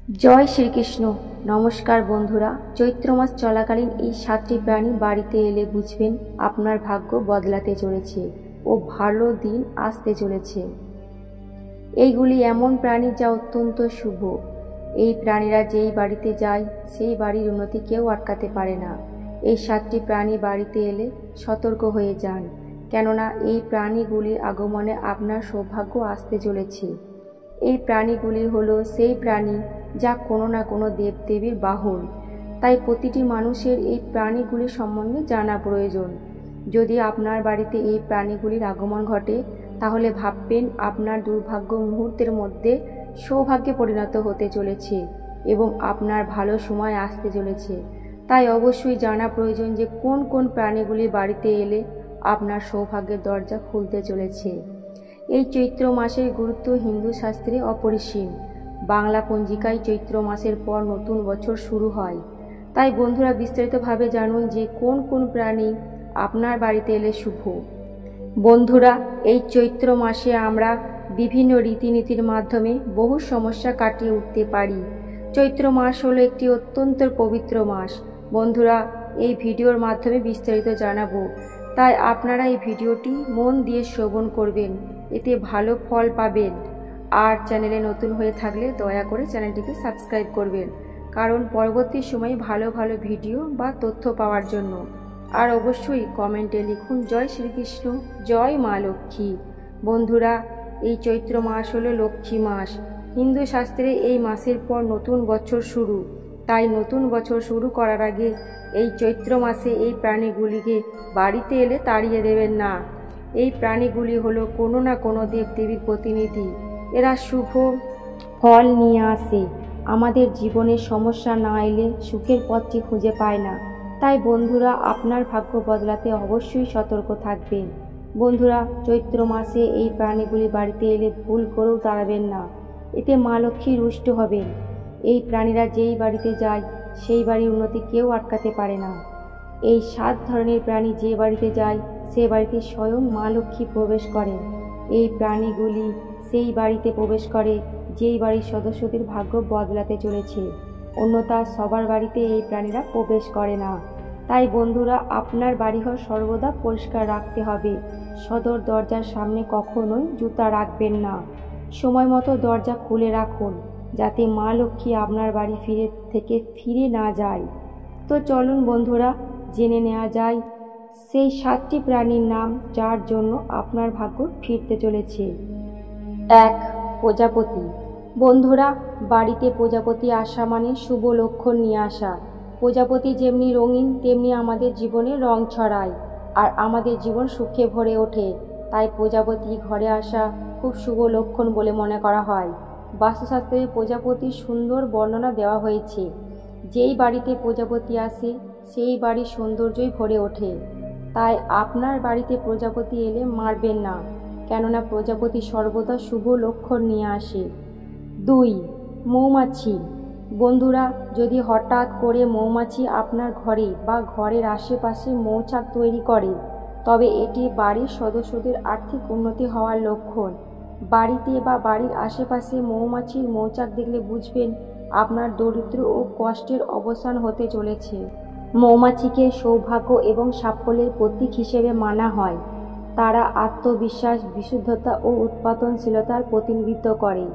জয় শ্রীকৃষ্ণ। নমস্কার বন্ধুরা, চৈত্র মাস চলাকালীন এই 7টি প্রাণী বাড়িতে এলে বুঝবেন আপনার ভাগ্য বদলাতে চলেছে ও ভালো দিন আসতে চলেছে। এইগুলি এমন প্রাণী যা অত্যন্ত শুভ। এই প্রাণীরা যেই বাড়িতে যায় সেই বাড়ির উন্নতি কেউ আটকাতে পারে না। এই 7টি প্রাণী বাড়িতে এলে সতর্ক হয়ে যান, কেননা এই প্রাণীগুলির আগমনে আপনার সৌভাগ্য আসতে চলেছে। এই প্রাণীগুলি হলো সেই প্রাণী যা কোনো না কোনো দেবদেবীর বাহন। তাই প্রতিটি মানুষের এই প্রাণীগুলির সম্বন্ধে জানা প্রয়োজন। যদি আপনার বাড়িতে এই প্রাণীগুলির আগমন ঘটে তাহলে ভাববেন আপনার দুর্ভাগ্য মুহূর্তের মধ্যে সৌভাগ্যে পরিণত হতে চলেছে এবং আপনার ভালো সময় আসতে চলেছে। তাই অবশ্যই জানা প্রয়োজন যে কোন কোন প্রাণীগুলি বাড়িতে এলে আপনার সৌভাগ্যের দরজা খুলতে চলেছে। এই চৈত্র মাসের গুরুত্ব হিন্দু শাস্ত্রে অপরিসীম। বাংলা পঞ্জিকায় চৈত্র মাসের পর নতুন বছর শুরু হয়। তাই বন্ধুরা বিস্তারিতভাবে জানুন যে কোন কোন প্রাণী আপনার বাড়িতে এলে শুভ। বন্ধুরা, এই চৈত্র মাসে আমরা বিভিন্ন রীতিনীতির মাধ্যমে বহু সমস্যা কাটিয়ে উঠতে পারি। চৈত্র মাস হলো একটি অত্যন্ত পবিত্র মাস। বন্ধুরা, এই ভিডিওর মাধ্যমে বিস্তারিত জানাবো, তাই আপনারা এই ভিডিওটি মন দিয়ে শ্রবণ করবেন, এতে ভালো ফল পাবেন। আর চ্যানেলে নতুন হয়ে থাকলে দয়া করে চ্যানেলটিকে সাবস্ক্রাইব করবেন, কারণ পরবর্তী সময়ে ভালো ভালো ভিডিও বা তথ্য পাওয়ার জন্য। আর অবশ্যই কমেন্টে লিখুন জয় শ্রীকৃষ্ণ, জয় মা লক্ষ্মী। বন্ধুরা, এই চৈত্র মাস হলো লক্ষ্মী মাস। হিন্দু শাস্ত্রে এই মাসের পর নতুন বছর শুরু। তাই নতুন বছর শুরু করার আগে এই চৈত্র মাসে এই প্রাণীগুলিকে বাড়িতে এলে তাড়িয়ে দেবেন না। এই প্রাণীগুলি হলো কোনো না কোনো দেবদেবীর প্রতিনিধি। এরা শুভ ফল নিয়ে আসে। আমাদের জীবনের সমস্যা না এলে সুখের পথটি খুঁজে পায় না। তাই বন্ধুরা, আপনার ভাগ্য বদলাতে অবশ্যই সতর্ক থাকবেন। বন্ধুরা, চৈত্র মাসে এই প্রাণীগুলি বাড়িতে এলে ভুল করেও তাড়াবেন না, এতে মা লক্ষ্মী রুষ্ট হবেন। এই প্রাণীরা যেই বাড়িতে যায় সেই বাড়ির উন্নতি কেউ আটকাতে পারে না। এই 7 ধরনের প্রাণী যে বাড়িতে যায় সে বাড়িতে স্বয়ং মা লক্ষ্মী প্রবেশ করেন। এই প্রাণীগুলি সেই বাড়িতে প্রবেশ করে যেই বাড়ির সদস্যদের ভাগ্য বদলাতে চলেছে। অন্যথা সবার বাড়িতে এই প্রাণীরা প্রবেশ করে না। তাই বন্ধুরা, আপনার বাড়িঘর সর্বদা পরিষ্কার রাখতে হবে। সদর দরজার সামনে কখনোই জুতা রাখবেন না। সময় মতো দরজা খুলে রাখুন, যাতে মা লক্ষ্মী আপনার বাড়ি ফিরে না যায়। তো চলুন বন্ধুরা, জেনে নেওয়া যায় সেই 7টি প্রাণীর নাম যার জন্য আপনার ভাগ্য ফিরতে চলেছে। 1. প্রজাপতি। বন্ধুরা, বাড়িতে প্রজাপতি আসা মানে শুভ লক্ষণ নিয়ে আসা। প্রজাপতি যেমনি রঙিন তেমনি আমাদের জীবনে রং ছড়ায় আর আমাদের জীবন সুখে ভরে ওঠে। তাই প্রজাপতি ঘরে আসা খুব শুভ লক্ষণ বলে মনে করা হয়। বাস্তুশাস্ত্রে প্রজাপতির সুন্দর বর্ণনা দেওয়া হয়েছে। যেই বাড়িতে প্রজাপতি আসে সেই বাড়ির সৌন্দর্যই ভরে ওঠে। তাই আপনার বাড়িতে প্রজাপতি এলে মারবেন না, কেননা প্রজাপতি সর্বদা শুভ লক্ষণ নিয়ে আসে। 2. মৌমাছি। বন্ধুরা, যদি হঠাৎ করে মৌমাছি আপনার ঘরে বা ঘরের আশেপাশে মৌচাক তৈরি করে তবে এটি বাড়ির সদস্যদের আর্থিক উন্নতি হওয়ার লক্ষণ। বাড়িতে বা বাড়ির আশেপাশে মৌমাছির মৌচাক দেখলে বুঝবেন আপনার দরিদ্র ও কষ্টের অবসান হতে চলেছে। মৌমাছিকে সৌভাগ্য এবং সাফল্যের প্রতীক হিসেবে মানা হয়। তারা আত্মবিশ্বাস, বিশুদ্ধতা ও উৎপাদনশীলতার প্রতিনিধিত্ব করে।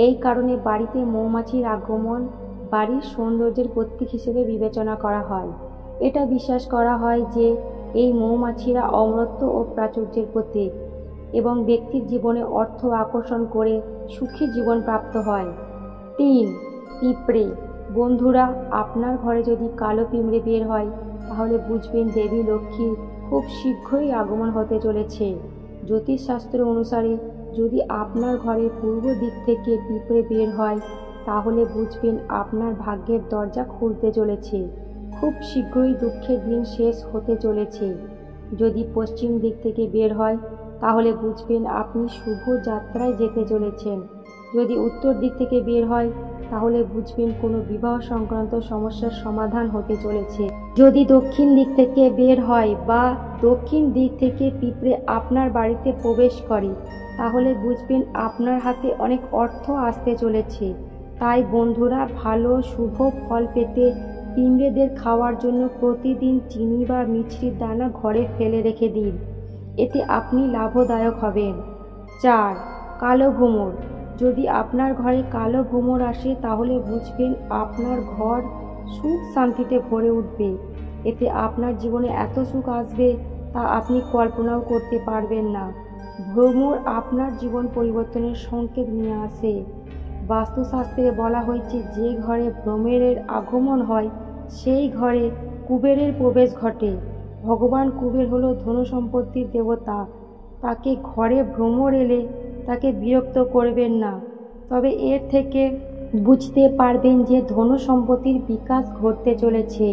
এই কারণে বাড়িতে মৌমাছির আগমন বাড়ির সৌন্দর্যের প্রতীক হিসেবে বিবেচনা করা হয়। এটা বিশ্বাস করা হয় যে এই মৌমাছিরা অমরত্ব ও প্রাচুর্যের প্রতীক এবং ব্যক্তির জীবনে অর্থ আকর্ষণ করে সুখী জীবন প্রাপ্ত হয়। 3. পিঁপড়ে। বন্ধুরা, আপনার ঘরে যদি কালো পিঁপড়ে বের হয় তাহলে বুঝবেন দেবী লক্ষ্মীর খুব শীঘ্রই আগমন হতে চলেছে। জ্যোতিষশাস্ত্র অনুসারে যদি আপনার ঘরের পূর্ব দিক থেকে পিঁপড়ে বের হয় তাহলে বুঝবেন আপনার ভাগ্যের দরজা খুলতে চলেছে। খুব শীঘ্রই দুঃখের দিন শেষ হতে চলেছে। যদি পশ্চিম দিক থেকে বের হয় তাহলে বুঝবেন আপনি শুভ যাত্রায় যেতে চলেছেন। যদি উত্তর দিক থেকে বের হয় তাহলে বুঝবেন কোনো বিবাহ সংক্রান্ত সমস্যার সমাধান হতে চলেছে। যদি দক্ষিণ দিক থেকে বের হয় বা দক্ষিণ দিক থেকে পিঁপড়ে আপনার বাড়িতে প্রবেশ করে তাহলে বুঝবেন আপনার হাতে অনেক অর্থ আসতে চলেছে। তাই বন্ধুরা, ভালো শুভ ফল পেতে পিঁপড়েদের খাওয়ার জন্য প্রতিদিন চিনি বা মিছরির দানা ঘরে ফেলে রেখে দিন। এতে আপনি লাভদায়ক হবেন। 4. কালো ভ্রমর। যদি আপনার ঘরে কালো ভ্রমর আসে তাহলে বুঝবেন আপনার ঘর সুখ শান্তিতে ভরে উঠবে। এতে আপনার জীবনে এত সুখ আসবে তা আপনি কল্পনাও করতে পারবেন না। ভ্রমর আপনার জীবন পরিবর্তনের সংকেত নিয়ে আসে। বাস্তুশাস্ত্রে বলা হয়েছে, যে ঘরে ভ্রমরের আগমন হয় সেই ঘরে কুবেরের প্রবেশ ঘটে। ভগবান কুবের হলো ধন সম্পত্তির দেবতা। তাকে ঘরে ভ্রমর এলে তাকে বিরক্ত করবেন না, তবে এর থেকে বুঝতে পারবেন যে ধন সম্পত্তির বিকাশ ঘটতে চলেছে।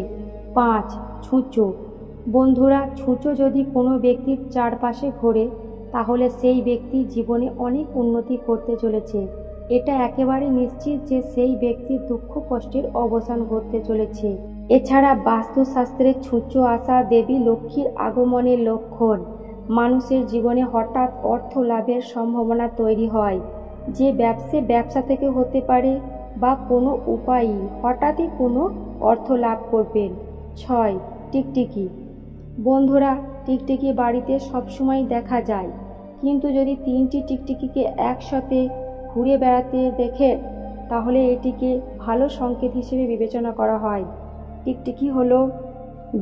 5. ছুঁচো। বন্ধুরা, ছুঁচো যদি কোনো ব্যক্তির চারপাশে ঘোরে তাহলে সেই ব্যক্তি জীবনে অনেক উন্নতি করতে চলেছে। এটা একেবারে নিশ্চিত যে সেই ব্যক্তির দুঃখ কষ্টের অবসান ঘটতে চলেছে। এছাড়া বাস্তুশাস্ত্রে ছুঁচো আসা দেবী লক্ষ্মীর আগমনের লক্ষণ। মানুষের জীবনে হঠাৎ অর্থ লাভের সম্ভাবনা তৈরি হয়। যে ব্যবসা থেকে হতে পারে বা কোনো উপায়ই হঠাৎই কোনো অর্থ লাভ করবেন। 6. টিকটিকি। বন্ধুরা, টিকটিকি বাড়িতে সবসময় দেখা যায়, কিন্তু যদি 3টি টিকটিকিকে একসাথে ঘুরে বেড়াতে দেখেন তাহলে এটিকে ভালো সংকেত হিসেবে বিবেচনা করা হয়। টিকটিকি হলো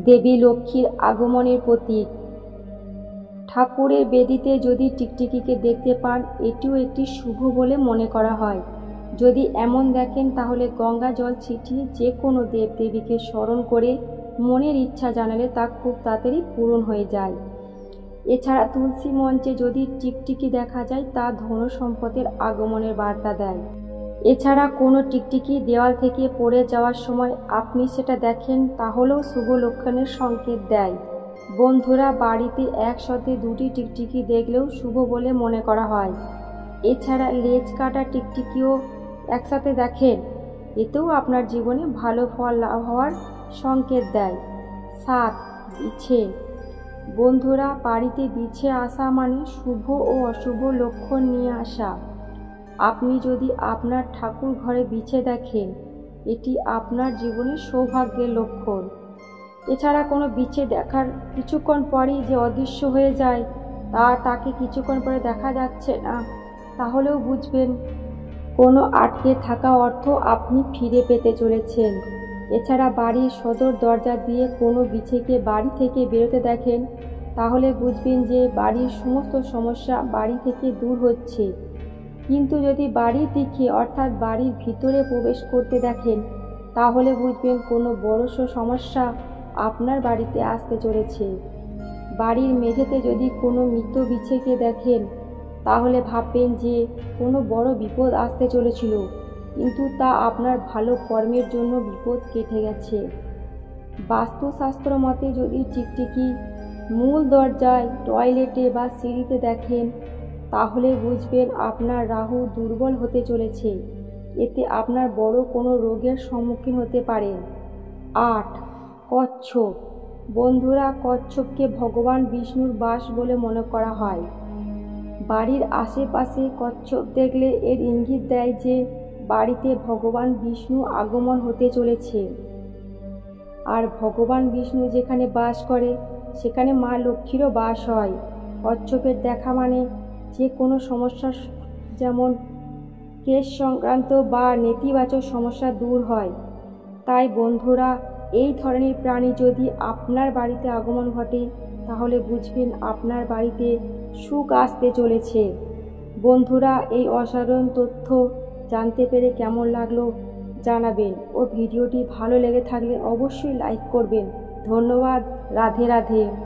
দেবী লক্ষ্মীর আগমনের প্রতীক। ঠাকুরের বেদিতে যদি টিকটিকিকে দেখতে পান, এটিও একটি শুভ বলে মনে করা হয়। যদি এমন দেখেন তাহলে গঙ্গা জল ছিটিয়ে যে কোনো দেবদেবীকে স্মরণ করে মনের ইচ্ছা জানালে তা খুব তাড়াতাড়ি পূরণ হয়ে যায়। এছাড়া তুলসী মঞ্চে যদি টিকটিকি দেখা যায় তা ধন সম্পদের আগমনের বার্তা দেয়। এছাড়া কোনো টিকটিকি দেওয়াল থেকে পড়ে যাওয়ার সময় আপনি সেটা দেখেন তাহলেও শুভ লক্ষণের সংকেত দেয়। বন্ধুরা, বাড়িতে একসাথে 2টি টিকটিকি দেখলেও শুভ বলে মনে করা হয়। এছাড়া লেজ কাটা টিকটিকিও একসাথে দেখেন, এতেও আপনার জীবনে ভালো ফল লাভ হওয়ার সংকেত দেয়। 7. বিছে। বন্ধুরা, বাড়িতে বিছে আসা মানে শুভ ও অশুভ লক্ষণ নিয়ে আসা। আপনি যদি আপনার ঠাকুর ঘরে বিছে দেখেন, এটি আপনার জীবনে সৌভাগ্যের লক্ষণ। এছাড়া কোনো বিছে দেখার কিছুক্ষণ পরই যে অদৃশ্য হয়ে যায়, তাকে কিছুক্ষণ পরে দেখা যাচ্ছে না, তাহলেও বুঝবেন কোনো আটকে থাকা অর্থ আপনি ফিরে পেতে চলেছেন। এছাড়া বাড়ির সদর দরজা দিয়ে কোনো বিছেকে বাড়ি থেকে বেরোতে দেখেন তাহলে বুঝবেন যে বাড়ির সমস্ত সমস্যা বাড়ি থেকে দূর হচ্ছে। কিন্তু যদি বাড়ির দিকে অর্থাৎ বাড়ির ভিতরে প্রবেশ করতে দেখেন তাহলে বুঝবেন কোনো বড়সড় সমস্যা আপনার বাড়িতে আসতে চলেছে। বাড়ির মেঝেতে যদি কোনো মৃত বিছেকে দেখেন তাহলে ভাববেন যে কোনো বড় বিপদ আসতে চলেছিল, কিন্তু তা আপনার ভালো কর্মের জন্য বিপদ কেটে গেছে। বাস্তুশাস্ত্র মতে যদি টিকটিকি মূল দরজায়, টয়লেটে বা সিঁড়িতে দেখেন তাহলে বুঝবেন আপনার রাহু দুর্বল হতে চলেছে। এতে আপনার বড় কোনো রোগের সম্মুখীন হতে পারেন। 8. কচ্ছপ। বন্ধুরা, কচ্ছপকে ভগবান বিষ্ণুর বাস বলে মনে করা হয়। বাড়ির আশেপাশে কচ্ছপ দেখলে এর ইঙ্গিত দেয় যে বাড়িতে ভগবান বিষ্ণু আগমন হতে চলেছে। আর ভগবান বিষ্ণু যেখানে বাস করে সেখানে মা লক্ষ্মীরও বাস হয়। কচ্ছপের দেখা মানে যে কোনো সমস্যা, যেমন কেশ সংক্রান্ত বা নেতিবাচক সমস্যা দূর হয়। তাই বন্ধুরা, এই ধরনের প্রাণী যদি আপনার বাড়িতে আগমন ঘটে তাহলে বুঝবেন আপনার বাড়িতে সুখ আসতে চলেছে। বন্ধুরা, এই অসাধারণ তথ্য জানতে পেরে কেমন লাগলো জানাবেন ও ভিডিওটি ভালো লেগে থাকলে অবশ্যই লাইক করবেন। ধন্যবাদ। রাধে রাধে।